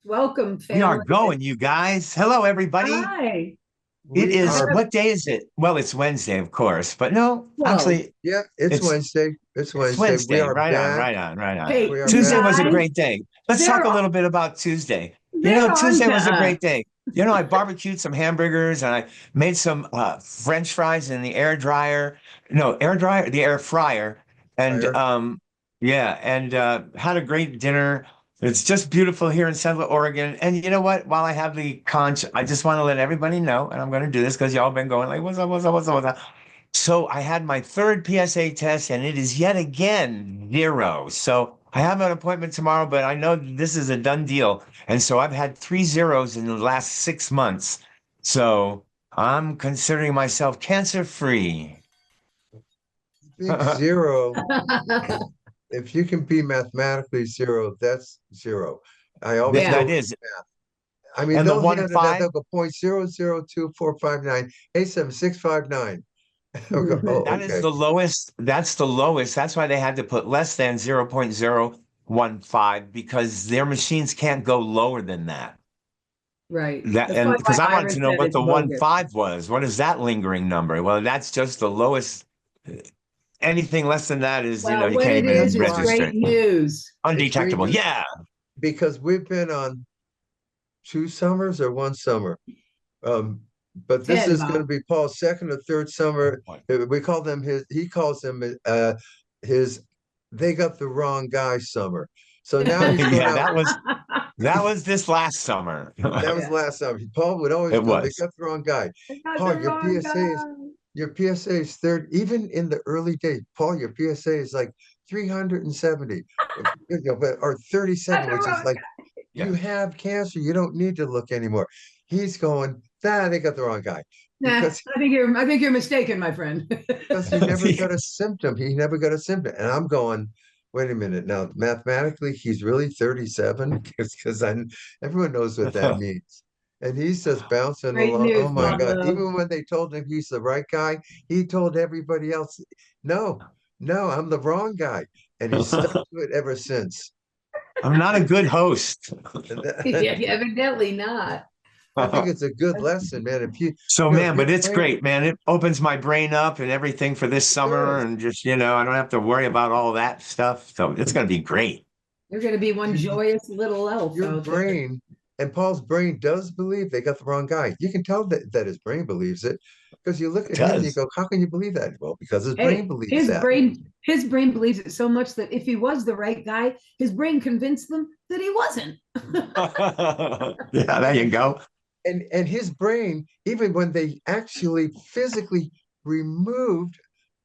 Welcome, We are family. going, you guys. Hello, everybody. Hi. It We is, are, what day is it? Well, it's Wednesday, of course, but no, Well, actually, yeah, it's it's Wednesday. It's it's Wednesday. We Wednesday. are Right on, back. right on, right on. hey, We are you Tuesday back. was a guys, great day. Let's talk they're a on, little bit about Tuesday. they're on Tuesday to was a us. great day. I barbecued some hamburgers and I made some French fries in the air dryer. No, air dryer, the air fryer. And Fire. yeah, and had a great dinner. It's just beautiful here in Central Oregon. And you know what? While I have the conch, I just want to let everybody know, and I'm going to do this because y'all been going like, what's up, what's up, what's up, what's up? So I had my third PSA test, and it is yet again zero. So I have an appointment tomorrow, but I know this is a done deal. And so I've had three zeros in the last 6 months. So I'm considering myself cancer free. Big zero. If you can be mathematically zero, that's zero. I always Yeah. go That with is. math. I mean, And the they'll one hand it out. five. They'll go 0.00245987659. I'll go, oh, That is okay. the lowest. That's the lowest. That's why they had to put less than 0.015 because their machines can't go lower than that. Right. That That's and probably why because I wanted Iris to know said what it's the one bogus. five was. What is that lingering number? Well, that's just the lowest. Anything less than that is, Well, you what can't it even That's is, it's why register great it. news. it's great Undetectable. news Yeah. because we've been on 2 summers or 1 summer. Um, but this 10, is going to Bob. be Paul's second or third summer. We call them his, he calls them his, they got the wrong guy summer. So now he's going Yeah, out. that was this last summer. That was Yeah. last summer. Paul would always It go, they was. got the wrong guy. I got the Paul, wrong guy. Your PSA is third, even in the early days. Paul, your PSA is like 370 or Got 37, the which is wrong like, guy. you Yeah. have cancer. You don't need to look anymore. He's going, nah, they got the wrong guy Nah, because I think you're mistaken, my friend. he never got a symptom. He never got a symptom. And I'm going, wait a minute. Now, mathematically, he's really 37 because everyone knows what that means. And he's just bouncing Great along. Oh news, my God. Pablo. Even when they told him he's the right guy, he told everybody else, no, no, I'm the wrong guy. And he's stuck to it ever since. I'm not a good host. And Yeah, evidently not. I think it's a good lesson, man. So, If man, you're but it's playing, great, man. It opens my brain up and everything for this it summer. does. And just, I don't have to worry about all that stuff. So it's going to be great. You're going to be one You, joyous little elf your out there. brain and Paul's brain does believe they got the wrong guy. You can tell that his brain believes it because you look It at him and you does. go, how can you believe that? Well, because his brain Hey, believes his that. brain, his brain believes it so much that if he was the right guy, his brain convinced them that he wasn't. Yeah, there you go. And his brain, even when they actually physically removed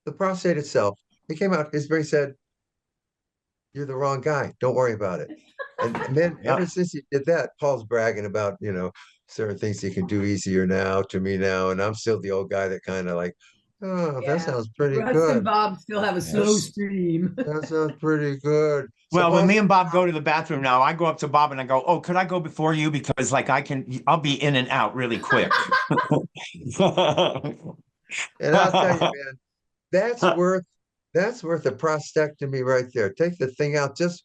the prostate itself, it came out, his brain said, you're the wrong guy. Don't worry about it. And then Yeah. ever since he did that, Paul's bragging about, certain things he can do easier now to me now. And I'm still the old guy that kind of like, oh, that Yeah. sounds pretty Russ and good. Bob still have a slow Yes. stream. That sounds pretty good. So Well, when Paul's me and Bob go to the bathroom now, I go up to Bob and I go, "Oh, could I go before you? Because like I'll be in and out really quick." and I'll tell you, man, that's worth that's worth a prostatectomy right there. Take the thing out just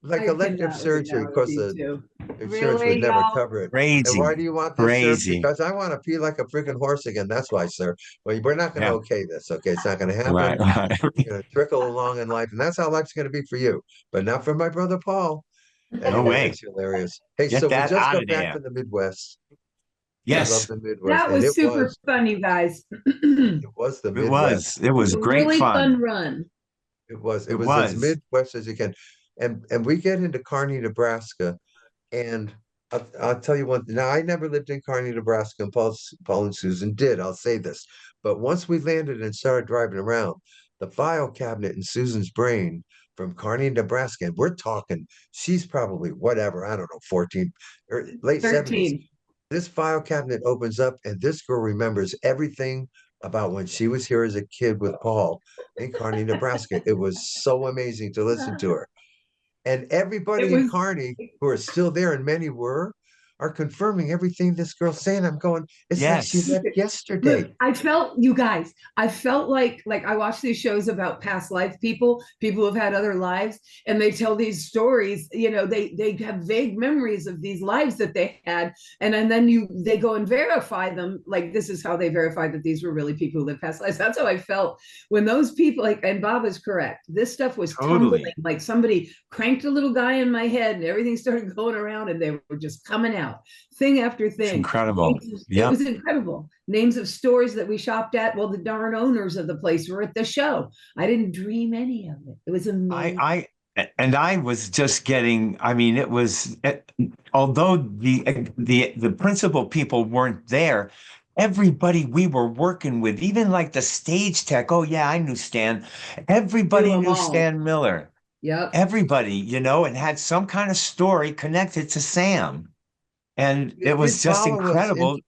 like I elective cannot with the surgery. Of course, analogy the too. insurance would Really, never y'all? cover it. And why Crazy, do you want this, sir? crazy. Because I want to pee like a freaking horse again. That's why, sir. Well, we're not going to Yeah, okay this. Okay, it's not going to right, happen. right. You're going to trickle along in life, and that's how life's going to be for you, but not for my brother Paul. No Anyway, way. it's hilarious. Hey, Get so we that just out got of back there. from the Midwest. I love Yes, the Midwest, That and was super fun, you guys. It it was the it Midwest. was. It was was a great really fun. fun run. It It was as was. Midwest as you can. And we get into Kearney, Nebraska, and I'll tell you one. Now I never lived in Kearney, Nebraska, and Paul and Susan did. I'll say this, but once we landed and started driving around, the file cabinet in Susan's brain from Kearney, Nebraska, and we're talking, she's probably whatever, I don't know, 14 or late 70s. 13. This file cabinet opens up, and this girl remembers everything about when she was here as a kid with Paul in Kearney, Nebraska. It was so amazing to listen to her. And It everybody in was Kearney who are still there, and many were, are confirming everything this girl's saying. I'm going, it's like she Yes. left yesterday. Look, I felt like I watch these shows about past life people who've had other lives, and they tell these stories, they have vague memories of these lives that they had, and then they go and verify them, like this is how they verified that these were really people who lived past lives. That's how I felt when those people, and Bob is correct, this stuff was tumbling, like somebody cranked a little guy in my head and everything started going around and they were just coming out, thing after thing. It's incredible. It was incredible. Names of stores that we shopped at. Well, the darn owners of the place were at the show. I didn't dream any of it. It was amazing. I was just getting, I mean, it was, although the principal people weren't there, everybody we were working with, even like the stage tech. Oh yeah, I knew Stan. Everybody knew Stan Miller. Yep. Everybody, and had some kind of story connected to Sam. And it was just incredible.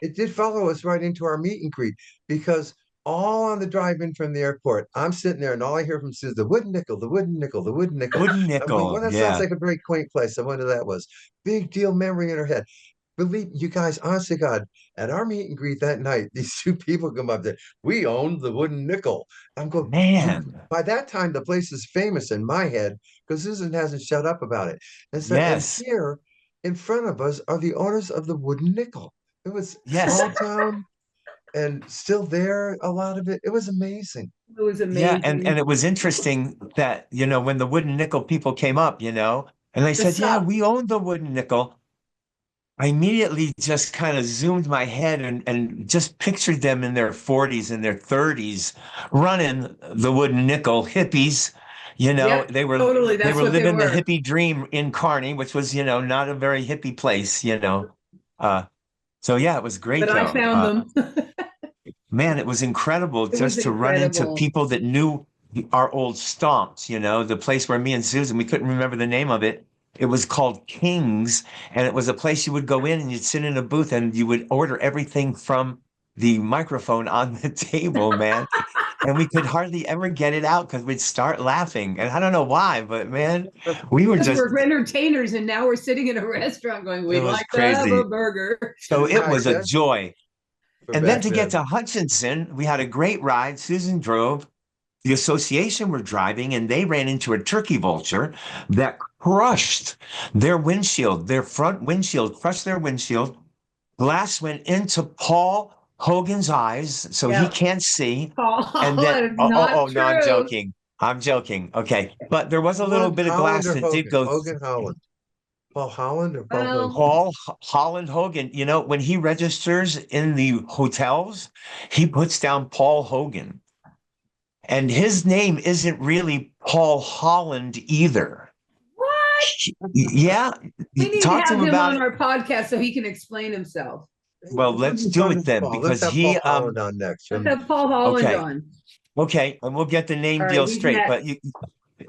It did follow us right into our meet and greet, because all on the drive in from the airport, I'm sitting there and all I hear from Sue is the wooden nickel, the wooden nickel, the wooden nickel. Wooden nickel. Going, well, that sounds like a very quaint place. I wonder that was. Big deal memory in her head. Believe you guys, honest to God, at our meet and greet that night, these two people come up there. We owned the wooden nickel. I'm going, man. By that time, the place is famous in my head because Susan hasn't shut up about it. And so, yes. And here in front of us are the owners of the wooden nickel. It was small town and still there, a lot of it. It was amazing. It was amazing. Yeah, and it was interesting that, when the wooden nickel people came up, and they said, yeah, we own the wooden nickel. I immediately just kind of zoomed my head and just pictured them in their 40s and their 30s running the wooden nickel, hippies. Yep, they were totally. They were living the hippie dream in Kearney, which was, not a very hippie place, So yeah, it was great. But I found them. Man, it was incredible to run into people that knew our old stomps, the place where me and Susan, we couldn't remember the name of it. It was called King's, and it was a place you would go in and you'd sit in a booth and you would order everything from the microphone on the table, man. And we could hardly ever get it out because we'd start laughing. And I don't know why, but man, we're entertainers, and now we're sitting in a restaurant going, we'd like to have a burger. So it was a joy. And then to get to Hutchinson, we had a great ride. Susan drove. The association were driving, and they ran into a turkey vulture that crushed their windshield. Their front windshield crushed their windshield. Glass went into Paul Hogan's eyes, so he can't see. And then, no, I'm joking. I'm joking. Okay, but there was a little bit of glass that did go. Hogan Holland. Paul Holland or Paul Hogan? Paul Holland Hogan. When he registers in the hotels, he puts down Paul Hogan. And his name isn't really Paul Holland either. What? Yeah. We need to have him on our podcast so he can explain himself. Well, let's do it then, because he Paul Holland on next. Let's have Paul Holland on. Okay, and we'll get the name deal straight. But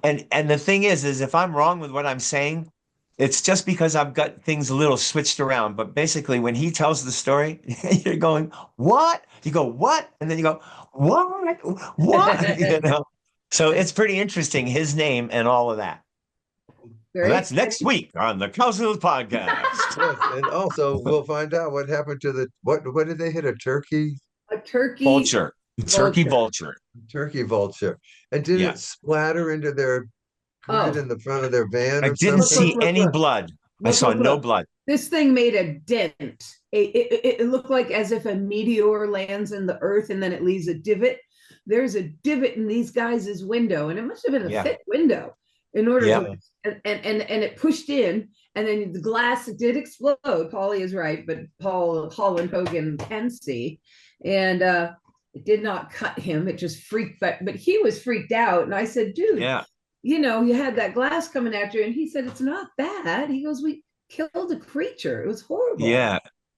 and the thing is if I'm wrong with what I'm saying, it's just because I've got things a little switched around. But basically, when he tells the story, you're going, what? You go, what? And then you go, what? So it's pretty interesting, his name and all of that. That's next week on the Cowsills Podcast. Yes, and also we'll find out what happened to what did they hit? A turkey vulture. Turkey vulture. Turkey vulture. And did it splatter into their in the front of their van? I didn't see any blood. I saw no blood. This thing made a dent. It looked like as if a meteor lands in the earth and then it leaves a divot. There's a divot in these guys' window, and it must have been a thick window in order to, and it pushed in, and then the glass did explode. Paulie is right, but Paul Holland Hogan can see, and it did not cut him. It just freaked, but he was freaked out, and I said, dude, you had that glass coming at you, and he said, it's not bad. He goes, we killed a creature. It was horrible.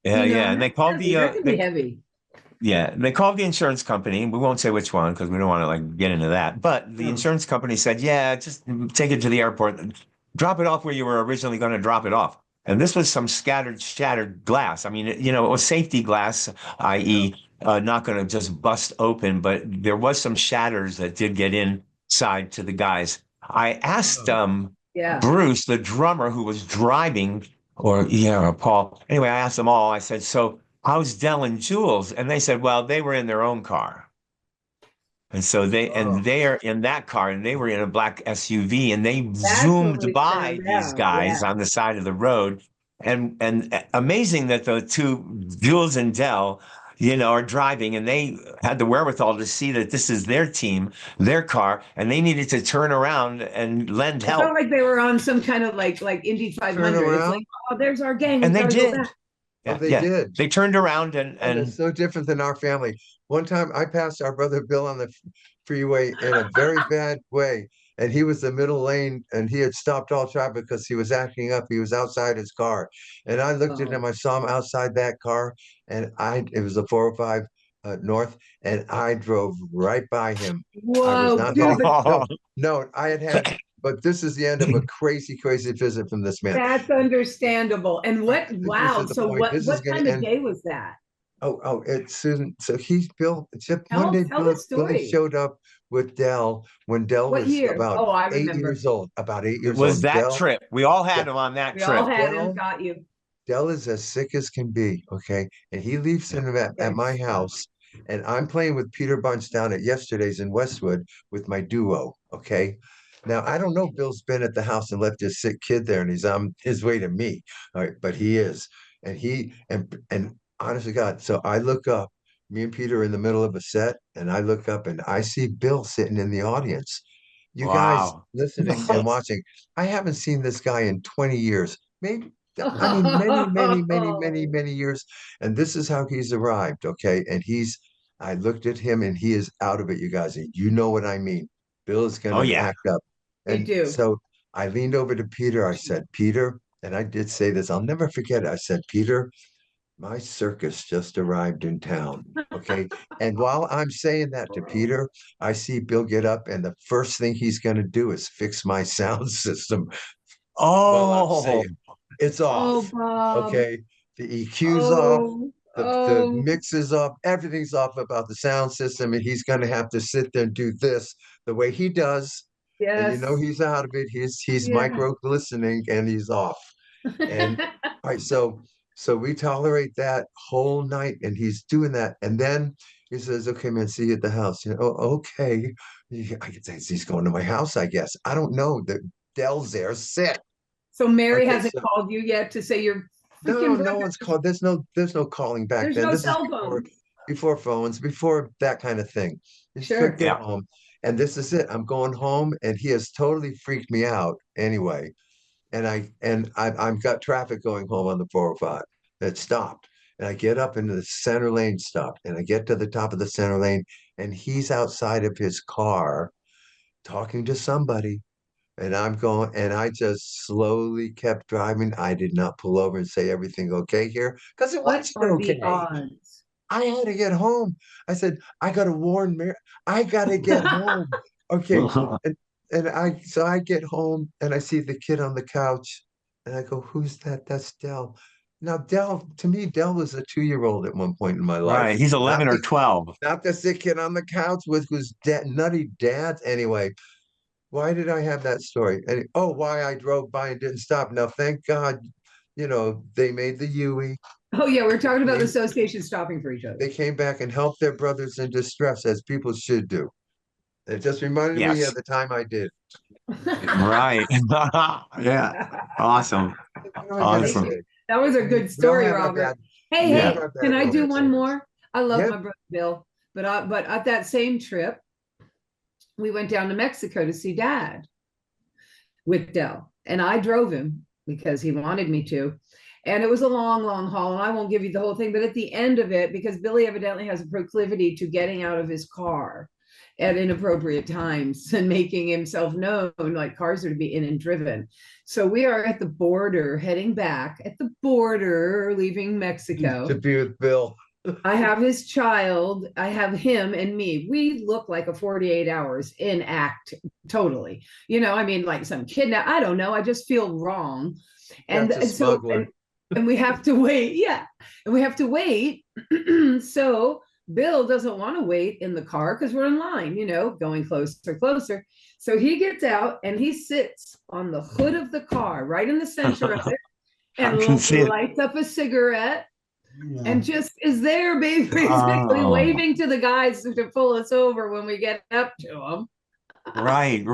And they called heavy. Yeah, they called the insurance company. We won't say which one because we don't want to get into that. But the insurance company said, yeah, just take it to the airport, drop it off where you were originally going to drop it off. And this was some shattered glass. I mean, it was safety glass, i.e. Not going to just bust open, but there was some shatters that did get inside to the guys. I asked Bruce, the drummer who was driving, or Paul. Anyway, I asked them all. I said, "So how's Dell and Jules?" And they said, "Well, they were in their own car." And so Oh, they are in that car, and they were in a black SUV, and they That's what zoomed we by found these out. Yeah. guys on the side of the road. And amazing that the two, Jules and Dell, are driving, and they had the wherewithal to see that this is their team, their car, and they needed to turn around and lend It felt help. like they were on some kind of like Indy turn 500. It's like, around. oh, there's our gang. And We've they got to go did. back. Oh, Yeah, they yeah. did. They turned around and Oh, that's and so different than our family. One time I passed our brother Bill on the freeway in a very bad way, and he was the middle lane, and he had stopped all traffic because he was acting up. He was outside his car, and I looked at him. Oh, I saw him outside that car, and it was a 405 north, and I drove right by him. I was whoa, not dude, hitting. but No, no, I had, but this is the end of a crazy, crazy visit from this man. that's understandable. And All right, what? this Wow. is the So point. This is what going time to of end. day was that? It's Susan. So he's Bill. Except one day, Tell the Billy story. showed up with Dell when Dell What was year? about Oh, I 8 years remember. old. About eight it years was old. that Dell, trip. We all yeah, had him on that We all trip. had him. Dell, Got you. Dell is as sick as can be. Okay, and he leaves Yeah. him at Good my stuff. house, and I'm playing with Peter Bunch down at yesterday's in Westwood with my duo. Okay. Now I don't know if Bill's been at the house and left his sick kid there, and he's on his way to me. All right, but he is, and honest to God, so I look up. Me and Peter are in the middle of a set, and I look up and I see Bill sitting in the audience. You guys Wow. listening and watching, I haven't seen this guy in 20 years. Maybe, I mean, Oh, many years. And this is how he's arrived. Okay. I looked at him and he is out of it, you guys. And you know what I mean. Bill is going Oh to yeah. act up. we And do. so I leaned over to Peter. I said, Peter, and I did say this, I'll never forget it. I said, Peter, my circus just arrived in town. Okay. And while I'm saying that to Peter, I see Bill get up, and the first thing he's going to do is fix my sound system while I'm Oh, saying it's Oh, off. Bob. Okay. The EQ's off, Oh, the oh, mix is off, everything's off about the sound system, and he's going to have to sit there and do this the way he does. And yes. he's out of it. He's Yeah. micro listening and he's off. And all right, so we tolerate that whole night, and he's doing that. And then he says, "Okay, man, see you at the house." Oh, okay. I could say he's going to my house, I guess. I don't know that Dell's there sick. So Mary Okay, hasn't so called you yet to say your no, freaking no brother. one's called. There's no calling back There's then. no This is cell phone. before phones, before that kind of thing. You just couldn't Sure. get yeah. home. And this is it. I'm going home, and he has totally freaked me out anyway. I've got traffic going home on the 405 that stopped. And I get up into the center lane stopped, and I get to the top of the center lane, and he's outside of his car talking to somebody. And I'm going, and I just slowly kept driving. I did not pull over and say everything okay here because it What wasn't are the okay. odds? I had to get home. I said, I gotta warn Mary. I gotta get home. Okay. And so I get home and I see the kid on the couch and I go, who's that? That's Dell. Now, to me, Dell was a 2-year-old at one point in my life. Right. He's Not 11 or the 12. not the sick kid on the couch with whose nutty dad. Anyway, why did I have that story? And why I drove by and didn't stop. Now, thank God, they made the Yui. Oh yeah, we're talking about the Came, association stopping for each other. they came back and helped their brothers in distress as people should do. It just reminded me of Yes. the time I did. Right. Yeah. Awesome. What am I gonna Thank Awesome. you. say? That was a I mean, good story, Robert. Hey, we all hey, have can bad I do moments. one more? I love Yep. my brother Bill, but at that same trip, we went down to Mexico to see Dad with Dell, and I drove him because he wanted me to. And it was a long, long haul, and I won't give you the whole thing, but at the end of it, because Billy evidently has a proclivity to getting out of his car at inappropriate times and making himself known, like cars are to be in and driven. So we are at the border, heading back at the border, leaving To Mexico. be with Bill. I have his child, I have him and me. We look like a 48 hours in act, totally. I mean, like some kidnap. I don't know. I just feel wrong. That's a And so, smuggler. and we have to wait. Yeah. And we have to wait. So Bill doesn't want to wait in the car because we're in line, going closer, closer. So he gets out and he sits on the hood of the car, right in the center of it. and can see it. lights up a cigarette Yeah. and just is there basically waving to the guys to pull us over when we get up to them. Right.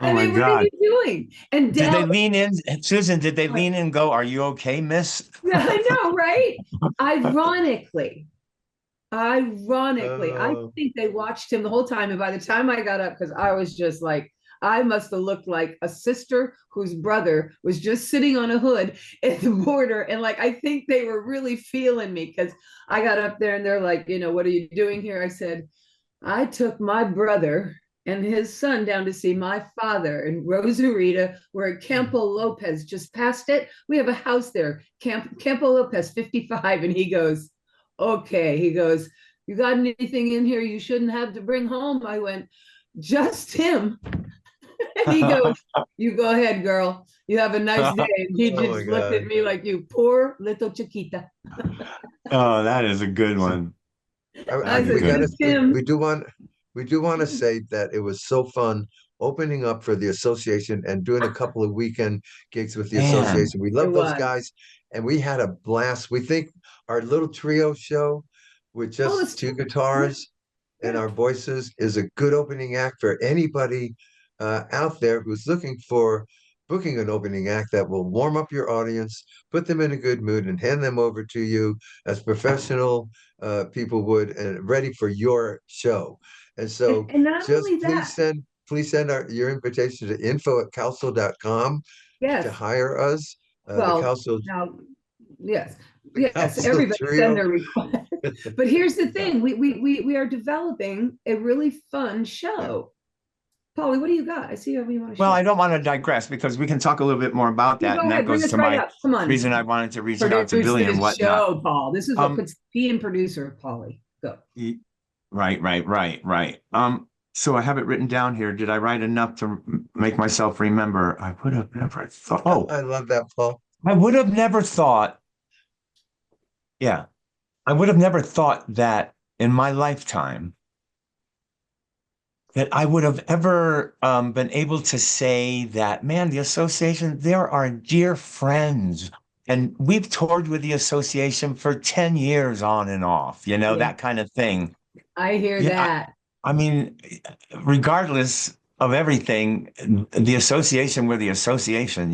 Oh I my mean, what are God. you doing? And Did they Dell, lean in, Susan? Did they lean in and go, "Are you okay, miss?" yeah, I know, right? Ironically, I think they watched him the whole time. And by the time I got up, because I was just like, I must have looked like a sister whose brother was just sitting on a hood at the border. And like, I think they were really feeling me because I got up there and they're like, what are you doing here? I said, I took my brother and his son down to see my father in Rosarita. We're at Campo Lopez, just past it. We have a house there, Campo Lopez 55. And he goes, okay. He goes, you got anything in here you shouldn't have to bring home? I went, just him. And he goes, you go ahead, girl. You have a nice day. And he just looked at me like, you poor little chiquita. Oh, that is a good one. We do want to say that it was so fun opening up for the association and doing a couple of weekend gigs with the association. We love those guys, and we had a blast. We think our little trio show with just two guitars and our voices is a good opening act for anybody out there who's looking for booking an opening act that will warm up your audience, put them in a good mood, and hand them over to you as professional people would, and ready for your show. And so and not just only that, please send your invitation to info@cowsill.com to hire us. The Cowsills. Yes, everybody send their request. But here's the thing, we are developing a really fun show. Polly, what do you got? I see how you want to share. Well, I don't want to digress because we can talk a little bit more about that. And that goes to my reason I wanted to reach out to Billy and whatnot. Show, Paul. This is what puts P in producer, Polly. Go. Right. So I have it written down here. Did I write enough to make myself remember? I would have never thought. Oh, I love that, Paul. I would have never thought. Yeah. I would have never thought that in my lifetime that I would have ever been able to say that, man, the association, they're our dear friends. And we've toured with the association for 10 years on and off, that kind of thing. I hear that. I mean, regardless of everything, the association were the association, and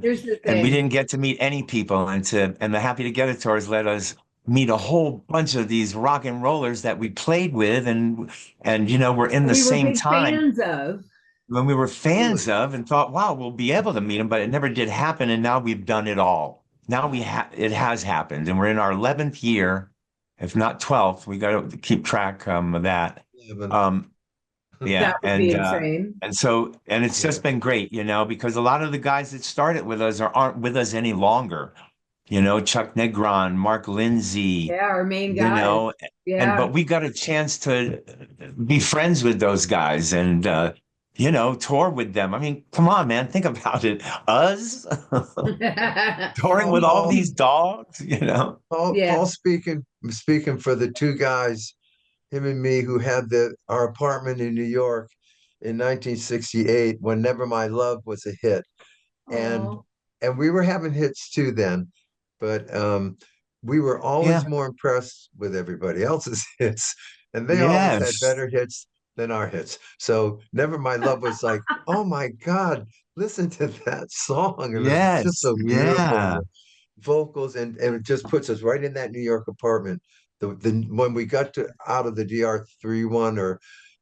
here's the thing. And we didn't get to meet any people, and the Happy Together tours let us meet a whole bunch of these rock and rollers that we played with, and we're in the same time when we were fans of, and thought, wow, we'll be able to meet them, but it never did happen. And now we've done it all. Now it has happened, and we're in our 11th year, if not 12th. We got to keep track of that. Yeah, and it's just been great, because a lot of the guys that started with us aren't with us any longer. Chuck Negron, Mark Lindsay. Yeah, our main guy. But we got a chance to be friends with those guys and, tour with them. I mean, come on, man, think about it. Us touring with all these dogs, Paul speaking for the two guys, him and me, who had our apartment in New York in 1968 when Never My Love was a hit. And we were having hits too then. But we were always more impressed with everybody else's hits, and they always had better hits than our hits. So Never My Love was like, oh my God, listen to that song. And it's just so beautiful. The vocals, and it just puts us right in that New York apartment. When we got out of the DR3 one, or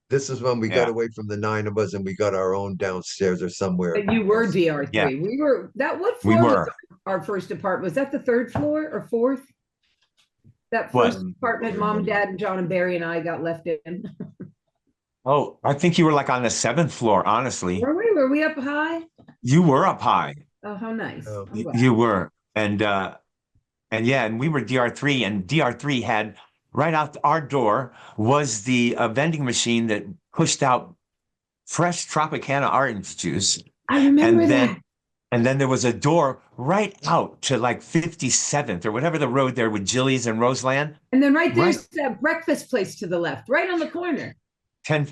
this is when we got away from the 9 of us and we got our own downstairs or somewhere. But you were DR3. Yeah. We were what floor was our first apartment? Was that the 3rd floor or 4th? That first apartment Mom and Dad and John and Barry and I got left in. Oh, I think you were like on the 7th floor, honestly. Were we up high? You were up high. Oh, how nice. You were. And we were DR3, and DR3 had right out our door was the vending machine that pushed out fresh Tropicana orange juice. I remember that. And then there was a door right out to like 57th or whatever the road there with Jilly's and Roseland. And then there's that breakfast place to the left, right on the corner. 10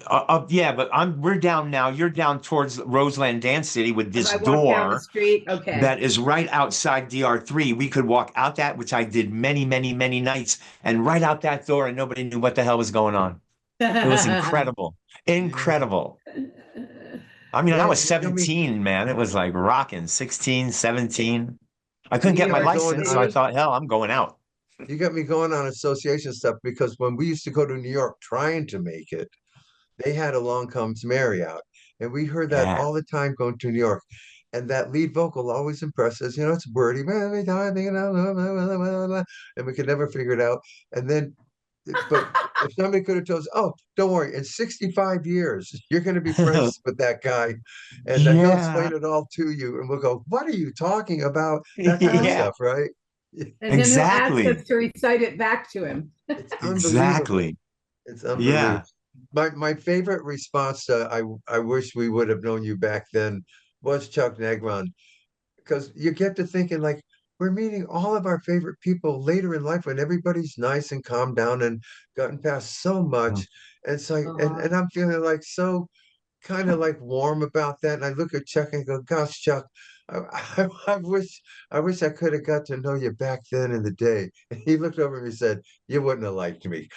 yeah, but we're down now. You're down towards Roseland Dance City with If this I walk down the door street, okay. that is right outside DR3. We could walk out that, which I did many, many, many nights, and right out that door, and nobody knew what the hell was going on. It was incredible. Yeah. Incredible. I mean, I Well, was you got me 17, man. It was like rocking, 16, 17. I you couldn't get got my me going license, so on I a thought, hell, I'm going out. you got me going on association stuff because when we used to go to New York trying to make it, they had Along Comes Mary out. And we heard that Yeah. all the time going to New York. And that lead vocal always impressed us. It's wordy. And we could never figure it out. And then, but if somebody could have told us, oh, don't worry, in 65 years, you're going to be friends with that guy. And he'll Yeah. explain it all to you. And we'll go, what are you talking about? That kind of Yeah. stuff, right? And then he'll ask Exactly. us to recite it back to him. It's unbelievable. Exactly. It's unbelievable. Yeah. My favorite response to I wish we would have known you back then was Chuck Negron because you get to thinking like we're meeting all of our favorite people later in life when everybody's nice and calmed down and gotten past so much. And it's like and I'm feeling like so kind of like warm about that. And I look at Chuck and go, gosh, Chuck, I, I wish I could have got to know you back then in the day. And he looked over at me and said, you wouldn't have liked me.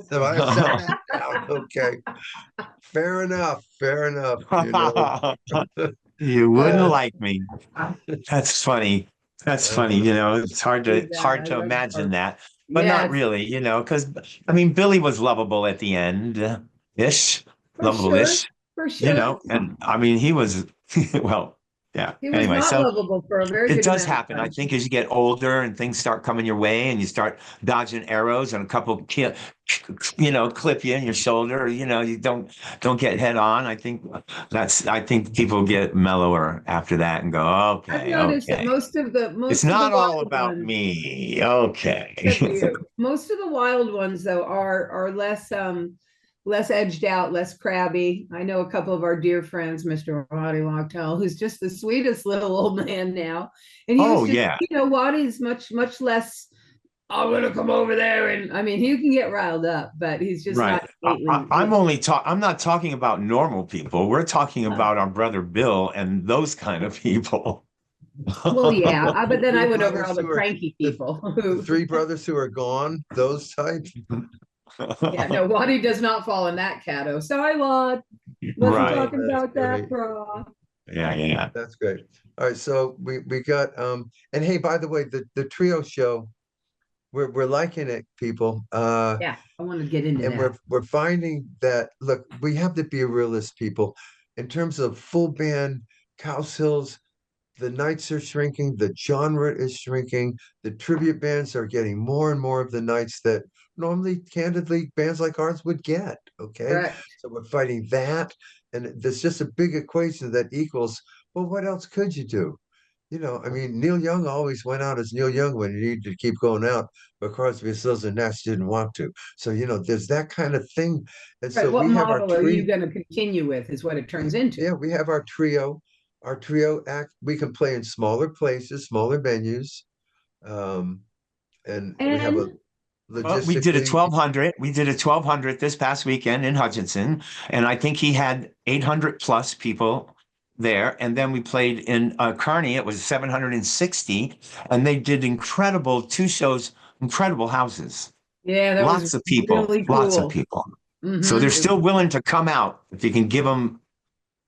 So I sat back down. Okay, fair enough, fair enough. You wouldn't Uh, like me. That's funny. That's funny. uh, It's hard to I hard to love imagine her. that, but not Yes, really, because I mean, Billy was lovable at the end, ish, for sure. lovable-ish, For sure. and I mean, he was, well, yeah. He was Anyway, not so lovable for a very it good does amount of happen. I time. think as you get older and things start coming your way and you start dodging arrows and a couple clip you in your shoulder, you don't get head on. I think people get mellower after that and go, I've okay, noticed that okay. It's most of the not all wild about ones, me. Okay. except for you, most of the wild ones though are less edged out, less crabby. I know a couple of our dear friends, Mr. Waddy Wachtel, who's just the sweetest little old man now. And he Oh used to, yeah. Waddy's much less, I'm gonna come over there. And I mean, he can get riled up, but he's just Right. not lately. I'm not talking about normal people. We're talking about our brother Bill and those kind of people. Well, yeah, the but then I three went over brothers all the who are cranky the, people the who, three brothers who are gone, those types. yeah, no, Waddy does not fall in that category. Sorry, Wad. Wasn't Right. talking That's about that, great. bro. Yeah, yeah. That's great. All right, so we got and hey, by the way, the trio show, we're liking it, people. Yeah, I want to get into And that. we're finding that look, we have to be realist, people. In terms of full band Cowsills, the nights are shrinking, the genre is shrinking, the tribute bands are getting more and more of the nights that normally, candidly, bands like ours would get. Okay. Correct. So we're fighting that. And there's just a big equation that equals, well, what else could you do? I mean, Neil Young always went out as Neil Young when he needed to keep going out, but Crosby, Stills, and Nash didn't want to. So, there's that kind of thing. And Right. so What we have our model are you tree. going to continue with is what it turns into. Yeah, we have our trio. Our trio act, we can play in smaller places, smaller venues. Um, and we have a And Well, we did a logistically, 1200. We did a 1200 this past weekend in Hutchinson, and I think he had 800 plus people there. And then we played in Kearney. It was 760, and they did incredible two shows, incredible houses, yeah, that was lots of people, really lots of cool. people. So they're Mm-hmm. still willing to come out if you can give them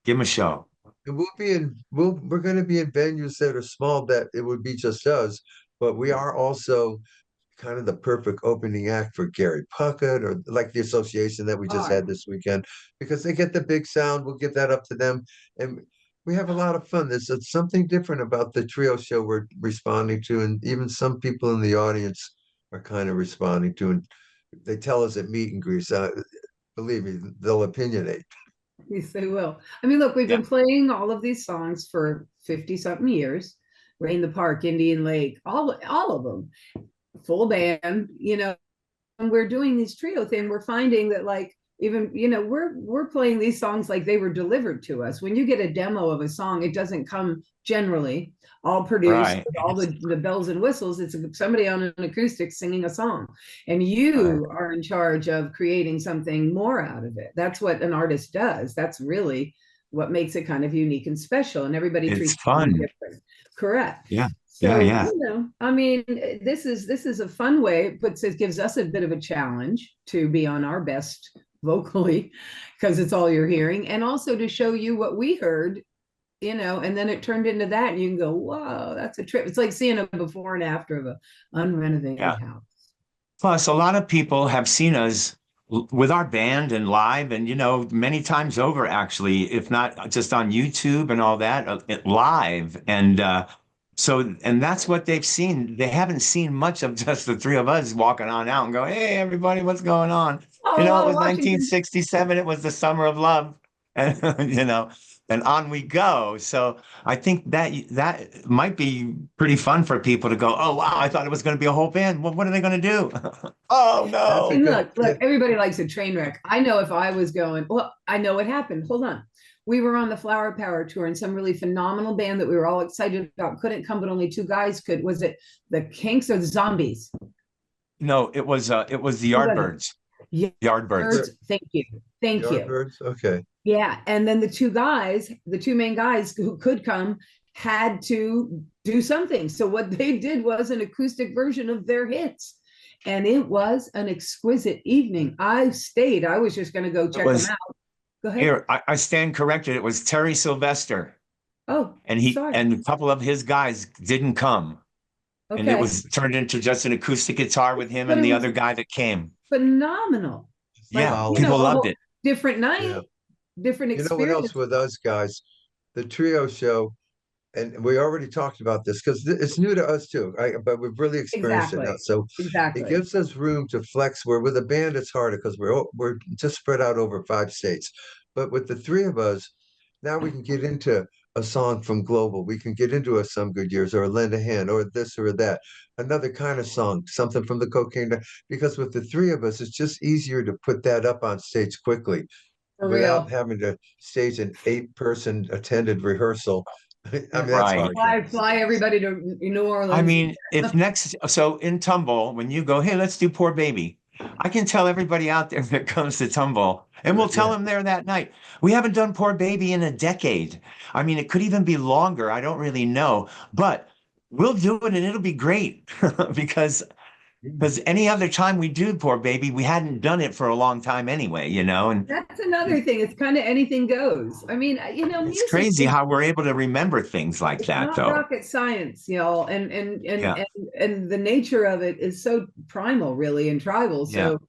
a show. and we're going to be in venues that are small that it would be just us, but we are also kind of the perfect opening act for Gary Puckett or like the association that we just All had this weekend because they get the big sound. We'll give that up to them. And we have a lot of fun. There's something different about the trio show we're responding to. And even some people in the audience are kind of responding to. And they tell us at meet and greets, believe me, they'll opinionate. yes, they will. I mean, look, we've Yeah. been playing all of these songs for 50 something years. Rain the Park, Indian Lake, all of them, full band, and we're doing these trio thing. We're finding that like even, you know, we're playing these songs like they were delivered to us. When you get a demo of a song, it doesn't come generally all produced Right. with all the bells and whistles. It's somebody on an acoustic singing a song, and Right. you are in charge of creating something more out of it. That's what an artist does. That's really what makes it kind of unique and special, and everybody It's treats it fun. different. Correct. Yeah. So, Yeah. you know, I mean, this is a fun way. It gives us a bit of a challenge to be on our best vocally, because it's all you're hearing, and also to show you what we heard, you know, and then it turned into that, and you can go, whoa, that's a trip. It's like seeing a before and after of a unrenovated Yeah. house. Plus, a lot of people have seen us with our band and live, and you know, many times over, actually, if not just on YouTube and all that, live. And and that's what they've seen. They haven't seen much of just the three of us walking on out and go, "Hey, everybody, what's going on?" You know, it Oh, was Washington. 1967. It was the summer of love, and you know, and on we go. So I think that might be pretty fun for people to go, "Oh wow, I thought it was going to be a whole band. Well, what are they going to do?" Oh That's a no. And good, look, everybody likes a train wreck. I know if I was going, well, I know what happened. Hold on. We were on the Flower Power tour, and some really phenomenal band that we were all excited about couldn't come, but only two guys could. Was it the Kinks or the Zombies? No, it was the Who was it? Yardbirds. Yeah, Yardbirds. Thank you. Thank you. Yardbirds. Okay. Yeah. And then the two guys, the two main guys who could come, had to do something. So what they did was an acoustic version of their hits. And it was an exquisite evening. I stayed. I was just going to go It check them was out. Go ahead. here. I stand corrected. It was Terry Sylvester, Oh, and sorry. a couple of his guys didn't come, and it Okay. was turned into just an acoustic guitar with him But and it the was other guy that came. phenomenal. Like, Yeah, Solid. you know, people a loved whole it. different night, Yeah. different You know what else experience. with us guys? The trio show, and we already talked about this because it's new to us too. But we've really experienced it now. Exactly. So it Exactly. gives us room to flex. Where with a band, it's harder because we're just spread out over 5 states. But with the three of us, now we can get into a song from Global. We can get into a Some Good Years or a Lend a Hand or this or that, another kind of song, something from the Cocaine. Because with the three of us, it's just easier to put that up on stage quickly For without real. having to stage an 8-person attended rehearsal. I Yeah. mean, that's Right. hard. Fly everybody to New I Orleans. mean, if next, so in Tumble, when you go, hey, let's do Poor Baby, I can tell everybody out there that comes to Tumble, and we'll tell Yeah. them there that night. We haven't done Poor Baby in a decade. I mean, it could even be longer. I don't really know, but we'll do it and it'll be great because any other time we do Poor Baby, we hadn't done it for a long time anyway, you know, and That's another thing. It's kind of anything goes. I mean, you know, it's music crazy how we're able to remember things like it's that, not though. rocket science, you know, Yeah. and the nature of it is so primal, really, and tribal. Yeah. So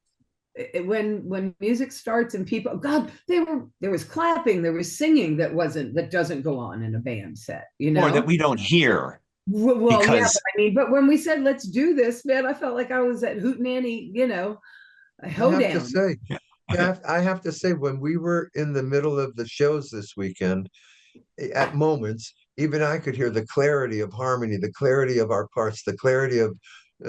when music starts and people, God, there was clapping, there was singing that doesn't go on in a band set, you Or know. that we don't hear Well, yeah, because but I mean, but when we said let's do this, man, I felt like I was at Hootenanny, you know, a I have to hoedown. say, yeah, I have to say, when we were in the middle of the shows this weekend, at moments, even I could hear the clarity of harmony, the clarity of our parts, the clarity of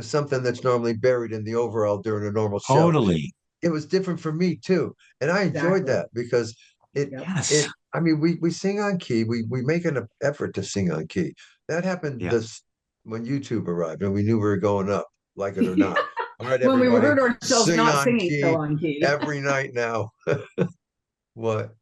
something that's normally buried in the overall during a normal show. totally. It was different for me too, and I enjoyed Exactly. that because Yep. Yes. I mean, we sing on key. We make an effort to sing on key. That happened Yeah. when YouTube arrived, and we knew we were going up, like it or not. All right, When we everybody, heard ourselves sing not on singing so key on key. every night now. What?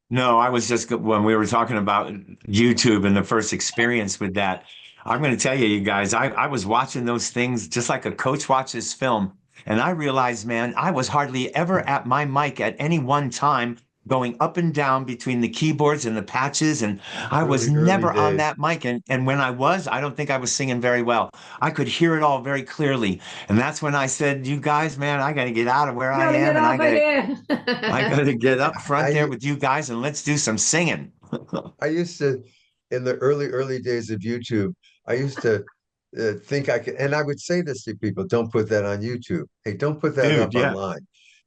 No, I was just when we were talking about YouTube and the first experience with that. I'm going to tell you, you guys, I was watching those things just like a coach watches film. And I realized, man, I was hardly ever at my mic at any one time going up and down between the keyboards and the patches. And I was Early never on days. that mic. And when I was, I don't think I was singing very well. I could hear it all very clearly. And that's when I said, you guys, man, I got to get out of where You I gotta am get and off of I got there. to get up front there I with you guys and let's do some singing. I used to, in the early days of YouTube, I used to think I could, and I would say this to people: don't put that on YouTube. Hey, don't put that Dude, up yeah. online.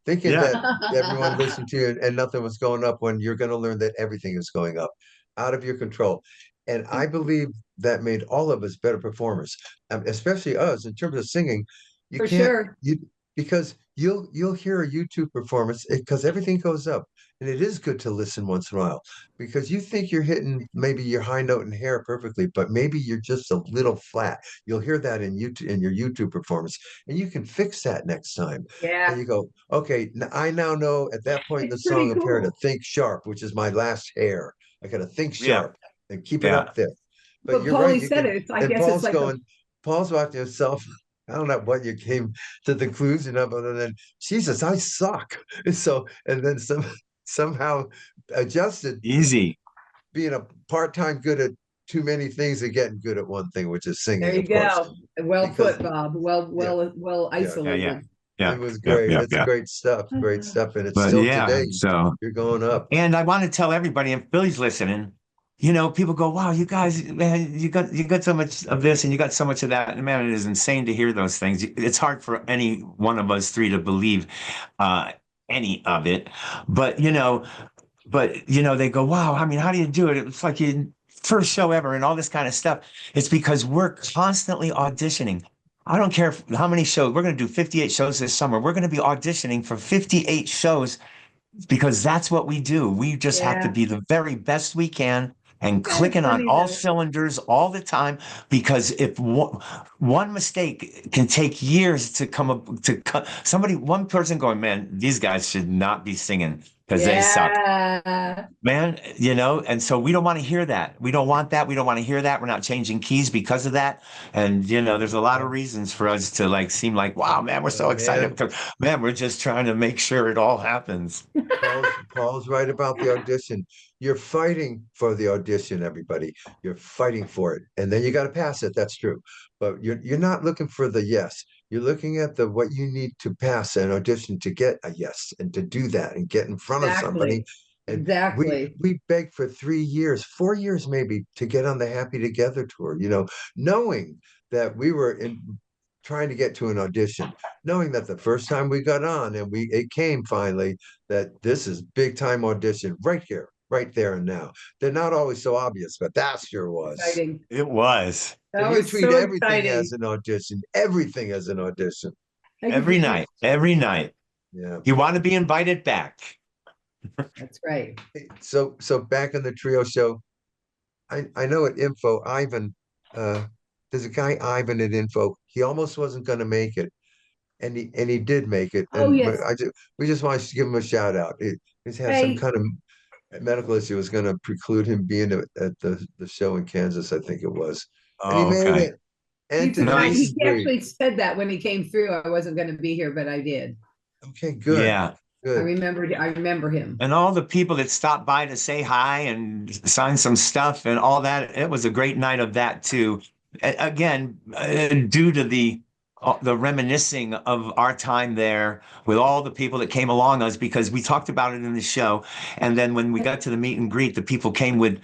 Thinking Yeah. that everyone listened to you and nothing was going up, when you're going to learn that everything is going up, out of your control. And I believe that made all of us better performers, especially us in terms of singing. You For can't sure. you because you'll hear a YouTube performance because everything goes up. And it is good to listen once in a while because you think you're hitting maybe your high note and hair perfectly, but maybe you're just a little flat. You'll hear that in YouTube in your YouTube performance, and you can fix that next time. And Yeah. you go, okay, I now know at that point in the It's song pretty I'm here to cool. think sharp, which is my last hair. I got to think Yeah. sharp and keep it Yeah. up there. But But you're right. Paulie You said can, it. I and guess it's Paul's like a going, Paul's watching himself. I don't know what you came to the conclusion of, other than Jesus, I suck. So, and then somehow adjusted, Easy. being a part-time good at too many things and getting good at one thing, which is there singing, you of course. go. Well Because put, Bob. Well, yeah, well yeah, Yeah. Yeah. isolated. Yeah. it was Yeah. great. Yeah. It's Yeah. great stuff, great stuff, and it's But still yeah, today. so. You're going up. And I want to tell everybody, if Billy's listening, people go, wow, you guys, man, you got so much of this and you got so much of that. And man, it is insane to hear those things. It's hard for any one of us three to believe uh any of it. But they go, wow, I mean, how do you do it? It's like your first show ever and all this kind of stuff. It's because we're constantly auditioning. I don't care how many shows. We're going to do 58 shows this summer. We're going to be auditioning for 58 shows because that's what we do. We just have to Yeah. be the very best we can and Yeah, it's clicking on funny all though. cylinders all the time. Because if one mistake can take years to come up to one person going, man, these guys should not be singing because they suck. Yeah. Man, and so we don't want to hear that. We don't want that. We don't want to hear that. We're not changing keys because of that. And, there's a lot of reasons for us to seem like, wow, man, we're so excited Man, because, man, we're just trying to make sure it all happens. Paul's right about the audition. You're fighting for the audition, everybody. You're fighting for it. And then you got to pass it. That's true. But you're not looking for the yes. You're looking at the what you need to pass an audition to get a yes and to do that and get in front of somebody. Exactly. And we Exactly. we begged for 3 years, 4 years maybe, to get on the Happy Together tour, knowing that we were trying to get to an audition, knowing that the first time we got on and it came finally, that this is big time audition right here, right there and now. They're not always so obvious, but that sure was. Exciting. It was That And you was treat so everything exciting. as an audition, everything as an audition. every night, every night. Yeah. You want to be invited back. That's right. So back in the trio show, I know at Info, Ivan, there's a guy Ivan at Info. He almost wasn't going to make it, and he did make it. Oh And yes. we just want to give him a shout out. He's had some Hey, kind of medical issue was going to preclude him being at the show in Kansas, I think it was, and he Oh, made okay. it. And keep in today mind Nice. he's he great. actually said that when he came through. I wasn't going to be here, but I did. Okay, good, Yeah. I good. remember him. And all the people that stopped by to say hi and sign some stuff and all that, it was a great night of that too. Again, due to the reminiscing of our time there with all the people that came along us, because we talked about it in the show. And then when we got to the meet and greet, the people came with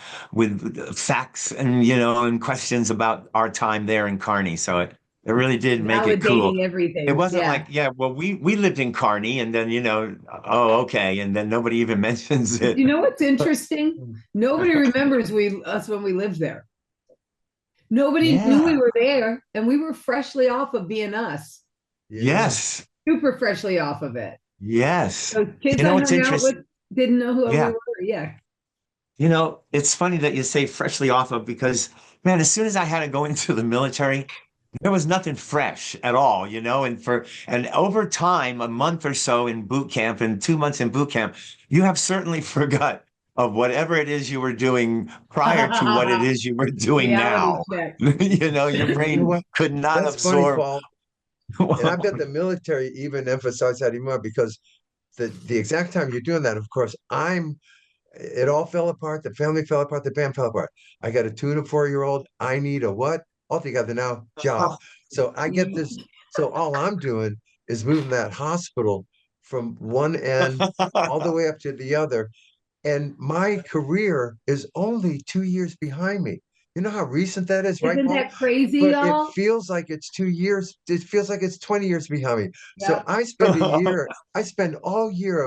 facts and questions about our time there in Kearney. So it really did make it cool. Validating everything. It wasn't Yeah. like, yeah, well, we lived in Kearney, and then oh, okay, and then nobody even mentions it. You know what's interesting? Nobody remembers us when we lived there. Nobody knew we Yeah. were there, and we were freshly off of being us. Yeah. Yes. Super freshly off of it. Yes. So kids You know I what's hung out interesting? with didn't know who Yeah. we were. Yeah. It's funny that you say freshly off of, because, man, as soon as I had to go into the military, there was nothing fresh at all, and over time, a month or so in boot camp and 2 months in boot camp, you have certainly forgot of whatever it is you were doing prior to what it is you were doing Reality now. check. Your You know brain what? could not That's funny, absorb. Paul. And I bet the military even emphasized that even more, because the exact time you're doing that, of course, it all fell apart. The family fell apart. The band fell apart. I got a 2 and a 4-year-old. I need a what? Altogether now, job. So I get this. So all I'm doing is moving that hospital from one end all the way up to the other. And my career is only 2 years behind me. You know how recent that is, right, Isn't Paul? that crazy, But it y'all? feels like it's 2 years. It feels like it's 20 years behind me. So Yeah. I spend a year, I spend all year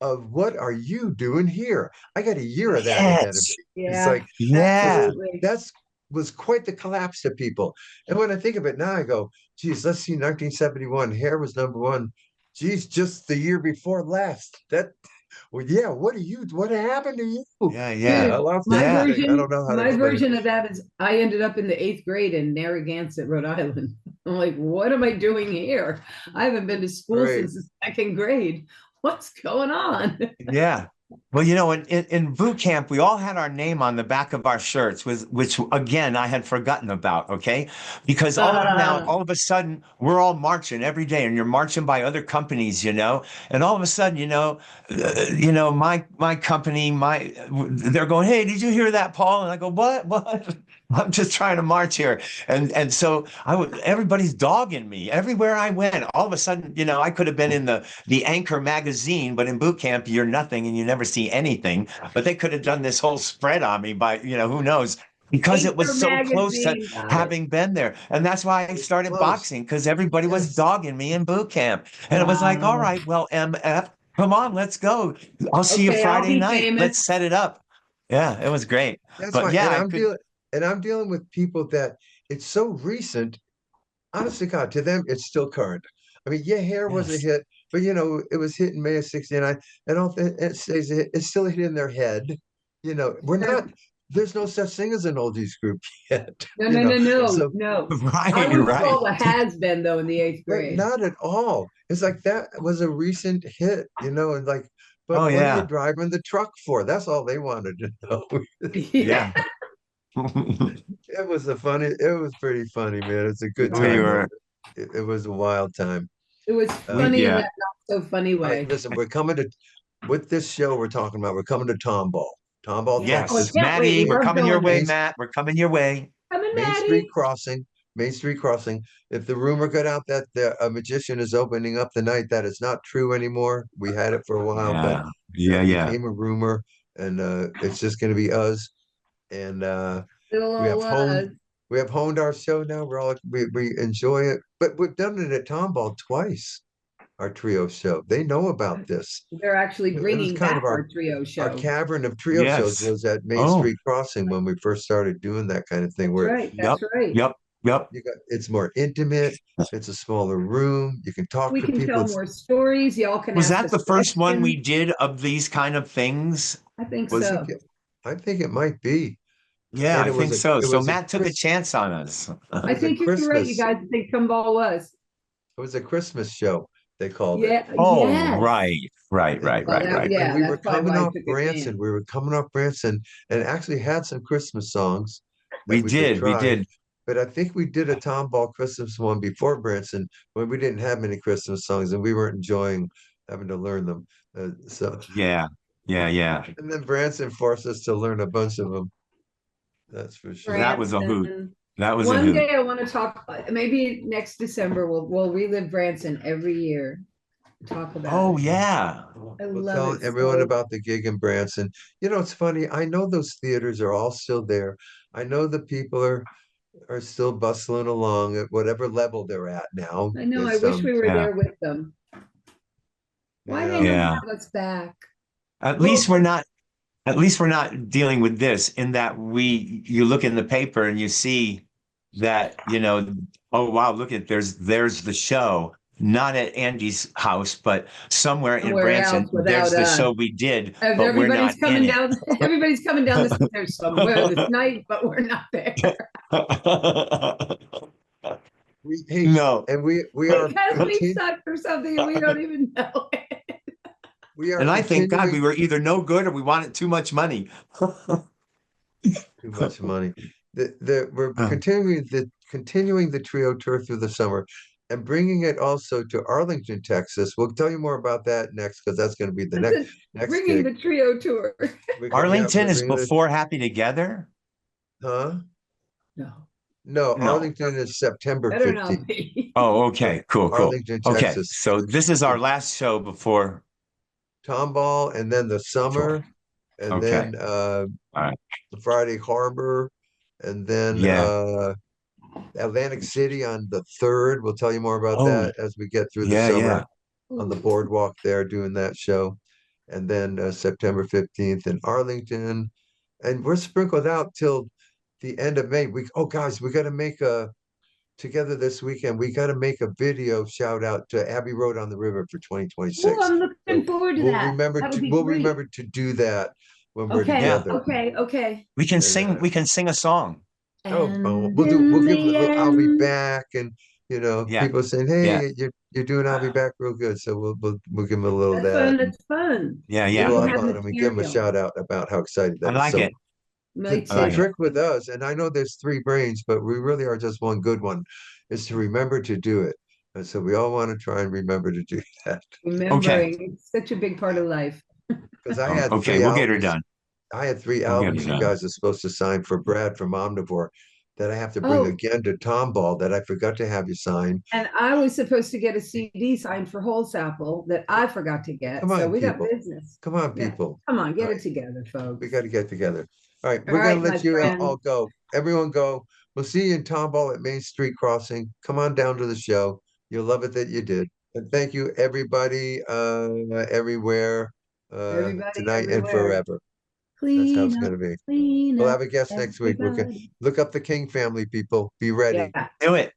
of what are you doing here? I got a year of that ahead of me. Yes. It's Yeah. like Yeah. Absolutely. that's was quite the collapse to people. And when I think of it now, I go, geez, let's see, 1971, hair was number one. geez, just the year before last. Well, yeah, what happened to you? Yeah. I lost My Yeah. everything. I version, don't know how to my explain it. version of that is I ended up in the 8th grade in Narragansett, Rhode Island. I'm like, what am I doing here? I haven't been to school Right. since the 2nd grade. What's going on? Yeah. Well, in boot camp, we all had our name on the back of our shirts, which again, I had forgotten about. Okay. Because all of a sudden, we're all marching every day and you're marching by other companies, and all of a sudden, my company, they're going, "Hey, did you hear that, Paul?" And I go, What? I'm just trying to march here. And so everybody's dogging me everywhere I went. All of a sudden, I could have been in the Anchor magazine, but in boot camp, you're nothing and you never see anything. But they could have done this whole spread on me by, who knows, because it was Anchor so close to magazine, got it. having been there. And that's why I started Close. boxing, because everybody was Yes. dogging me in boot camp. And it was like, all Wow. right, well, MF, come on, let's go. I'll see you Okay, I'll Friday be night. Let's famous. set it up. Yeah, it was great. That's But fine. yeah, And I I'm could. dealing with people that it's so recent. Honestly, God, to them, it's still current. I mean, yeah, Hair was a Yes. hit, but it was hit in May of '69, and all it stays, it's still a hit in their head. We're not. There's no such thing as an oldies group yet. No, no, no, no, So, no. I Right, was right. called a has-been though in the eighth but grade. not at all. It's like that was a recent hit, and like, Oh but what are you yeah. driving the truck for? That's all they wanted to know. Yeah. Yeah. It was pretty funny, man. It's a good We time. were It was a wild time. It was Uh, funny in yeah. that not so funny all right, way. listen, with this show we're talking about, we're coming to Tomball, Yeah. Oh, I Texas, Yes, can't wait. Maddie, We we're love coming your going way, there. Main, Matt. We're coming your way. Come in, Main Street Maddie. Crossing, Main Street Crossing. If the rumor got out that a magician is opening up the night, that is not true anymore. We had it for a while, but Yeah. Yeah, it yeah. became a rumor, and it's just going to be us. And Little we old have honed us. we have honed our show now. We enjoy it, but we've done it at Tomball twice. Our trio show. They know about this. They're actually It was bringing kind back of our trio our show. cavern of trio shows Yes. was at Main Oh, Street Crossing when we first started doing that kind of thing, That's where right. yep. That's right. Yep. Yep. it's more intimate, it's a smaller room, you can talk We to can people. tell more stories. Y'all can Was ask that us the first one we questions. did of these kind of things? I think I Was think so. it might be, Yeah, and I think so. it So was a Matt took a chance on us. it I was a think you're right, you Christmas guys. I think Gumball was. it was a Christmas show, they called it. Yeah. Oh, Yes. right, right, And right, Well, right, that, right. and yeah, we were that's probably coming why I off took it Branson. in. We were coming off Branson and actually had some Christmas songs that We we could did, we try. did. But I think we did a Tomball Christmas one before Branson when we didn't have many Christmas songs and we weren't enjoying having to learn them. Yeah, yeah, yeah. And then Branson forced us to learn a bunch of them. That's for sure. That was a hoot. Branson. That was a One hoot. day I want to talk. Maybe next December we'll relive Branson every year. Talk about Oh it. yeah. I We'll love tell it everyone so. about the gig in Branson. It's funny. I know those theaters are all still there. I know the people are still bustling along at whatever level they're at now. I know. I There's wish some, we were Yeah. there with them. Why they yeah. never Yeah. have us back? At Well, least we're not at least we're not dealing with this in that you look in the paper and you see that, oh wow, look at there's the show, not at Andy's house, but somewhere in somewhere Branson, else there's without the show we did, as but we're not everybody's in coming down. Everybody's coming down the stairs somewhere this it. night, but we're not there Hey, No. and we are because we continu suck or something and we don't even know it. we are And I think, God, we continuing were either no good or we wanted too much money. too much money. We're Uh, continuing the trio tour through the summer and bringing it also to Arlington, Texas. We'll tell you more about that next because that's going to be the Listen, next bringing gig. the trio tour. Arlington We're is bringing it. before Happy Together? Huh? No, No, No. Arlington is September better 15th. not be. Oh, okay. Cool, cool. Arlington, Okay. Texas. So this is our last show before. Tomball, and then the summer, and Okay. then All right. the Friday Harbor, and then Yeah. Atlantic City on the 3rd. We'll tell you more about Oh, that as we get through the yeah, summer yeah. on the boardwalk there doing that show. And then September 15th in Arlington. And we're sprinkled out till the end of May. Guys, we got to make together this weekend. We got to make a video shout out to Abbey Road on the River for Oh, 2026. I'm looking forward to that. That would be We'll great. remember to do that when we're Okay, together. okay. We can sing. We can sing a song. We'll give a little I'll Be Back, and people saying, hey, you're doing I'll Be Back real good. So we'll give them a little of that. That's fun. Yeah. We'll have on them and give them a shout out about how excited that I like it. The trick with us, and I know there's three brains, but we really are just one good one, is to remember to do it. And so we all want to try and remember to do that. Remembering, it's such a big part of life. Because I had we'll get her done. I had 3 albums you guys are supposed to sign for Brad from Omnivore that I have to bring again to Tomball that I forgot to have you sign. And I was supposed to get a CD signed for Whole Sample that I forgot to get. Come on, so we people. got business. Come on, people. Come on, get it together, folks. We got to get together. All right, we're going to let you all go. Everyone go. We'll see you in Tomball at Main Street Crossing. Come on down to the show. You'll love it that you did. And thank you, everybody, everywhere, tonight and forever. That's how it's going to be. We'll have a guest next week. Look up the King family, people. Be ready. Do it.